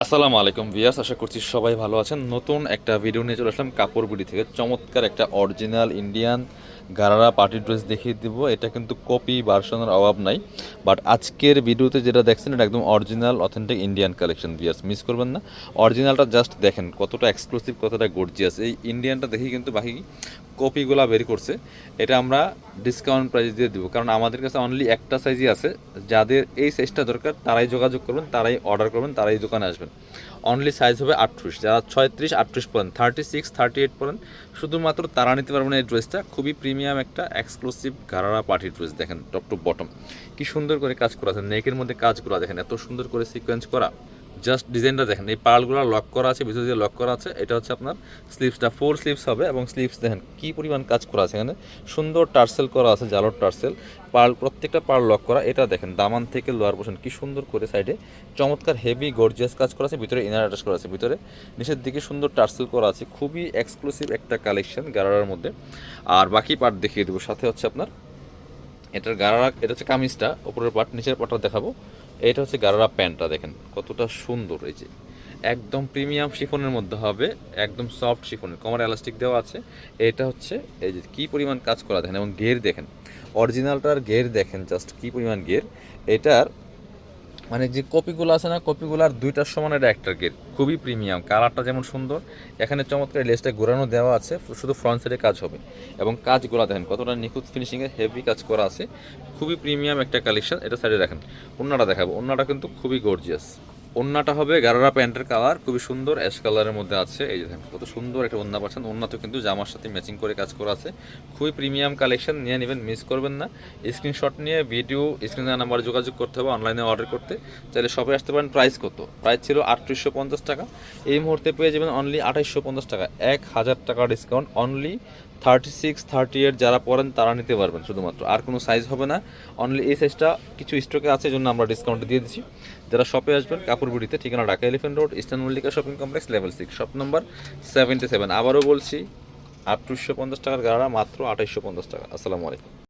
আসসালামু আলাইকুম ভিয়াস, আশা করছি সবাই ভালো আছেন। নতুন একটা ভিডিও নিয়ে চলে আসলাম কাপড় বিডি থেকে। চমৎকার একটা original Indian gharara party dress দেখিয়ে দিব। এটা কিন্তু কপি ভার্সনের অভাব নাই, বাট আজকের ভিডিওতে যেটা দেখছেন এটা একদম অরিজিনাল অথেন্টিক ইন্ডিয়ান কালেকশন। ভিয়াস মিস করবেন না, অরিজিনালটা জাস্ট দেখেন কতটা এক্সক্লুসিভ, কতটা গর্জিয়াস। এই ইন্ডিয়ানটা দেখেই কিন্তু বাকি কপিগুলা বের করছে। এটা আমরা ডিসকাউন্ট প্রাইস দিয়ে দিব, কারণ আমাদের কাছে অনলি একটা সাইজই আছে। যাদের এই সাইজটা দরকার তারাই যোগাযোগ করবেন, তারাই অর্ডার করবেন, তারাই দোকানে আসবেন। অনলি সাইজ হবে 38, যারা 36, 38 পরেন, 36, 38 পরেন, শুধুমাত্র তারা নিতে পারবেন এই ড্রেসটা। খুবই প্রিমিয়াম একটা এক্সক্লুসিভ গারারা পার্টি ড্রেস। দেখেন টপ টু বটম কি সুন্দর করে কাজ করা আছে, নেকের মধ্যে কাজগুলো দেখেন এত সুন্দর করে সিকোয়েন্স করা। জাস্ট ডিজাইনটা দেখেন, এই পার্লগুলো লক করা আছে, ভিতরে দিয়ে লক করা আছে। এটা হচ্ছে আপনার স্লিভসটা 4 স্লিভস হবে, এবং স্লিভস দেখেন কি পরিমাণ কাজ করা আছে। এখানে সুন্দর টার্সেল করা আছে, জালোর টার্সেল, পার্ল, প্রত্যেকটা পার্ল লক করা। এটা দেখেন দামান থেকে লোয়ার পোর্শন কি সুন্দর করে সাইডে চমৎকার হেভি গর্জিয়াস কাজ করা আছে, ভিতরে ইনার অ্যাটাচ করা আছে, ভিতরে নিচের দিকে সুন্দর টার্সেল করা আছে। খুবই এক্সক্লুসিভ একটা কালেকশন গারারার মধ্যে। আর বাকি পার্ট দেখিয়ে দেবো, সাথে হচ্ছে আপনার এটার গারারা, এটা হচ্ছে কামিজটা, উপরের পার্ট, নিচের পার্টটা দেখাবো। এটা হচ্ছে গারারা প্যান্টটা, দেখেন কতটা সুন্দর। এই যে একদম প্রিমিয়াম শিফনের মধ্যে হবে, একদম সফট শিফনের, কমার এলাস্টিক দেওয়া আছে। এটা হচ্ছে এই যে কী পরিমাণ কাজ করা দেখেন, এবং গের দেখেন, অরিজিনালটার গের দেখেন জাস্ট কী পরিমাণ গের। এটার মানে যে কপিগুলো আছে না, কপিগুলার দুইটার সমান এটা একটার গের। খুবই প্রিমিয়াম, কালারটা যেমন সুন্দর, এখানে চমৎকার লেসটা ঘোরানো দেওয়া আছে, শুধু ফ্রন্ট সাইডে কাজ হবে। এবং কাজগুলো দেখেন কতটা নিখুঁত ফিনিশিংয়ে হেভি কাজ করা আছে। খুবই প্রিমিয়াম একটা কালেকশন। এটা সাইডে দেখেন, ওন্নাটা দেখাবো, ওন্নাটা কিন্তু খুবই গর্জিয়াস। ওন্নাটা হবে গারারা প্যান্টের কালার, খুবই সুন্দর অ্যাশ কালারের মধ্যে আছে। এই যে দেখেন কত সুন্দর একটা ওন্না পাচ্ছেন। ওন্নাতেও কিন্তু জামার সাথে ম্যাচিং করে কাজ করা আছে। খুবই প্রিমিয়াম কালেকশন, নিয়ে নেবেন, মিস করবেন না। স্ক্রিনশট নিয়ে ভিডিও স্ক্রিনের নাম্বারে যোগাযোগ করতে হবে অনলাইনে অর্ডার করতে। চাইলে শপে আসতে পারেন। প্রাইস কত? প্রাইস ছিল 3850 টাকা, এই মুহূর্তে পেয়ে যাবেন অনলি 2850 টাকা, 1000 টাকা ডিসকাউন্ট। অনলি 36, 38 যারা পড়েন তারা নিতে পারবেন শুধুমাত্র, আর কোনো সাইজ হবে না। অনলি এই সাইজটা কিছু স্টকে আছে, এই জন্য আমরা ডিসকাউন্ট দিয়ে দিচ্ছি। যারা শপে আসবেন কাপড় বিডিতে, ঠিকানা Dhaka elephant road, eastern Mallika shopping complex, level 6, shop number 77। আবারও বলছি 3850 টাকার গাড়া মাত্র 2850 টাকা। আসসালামু আলাইকুম।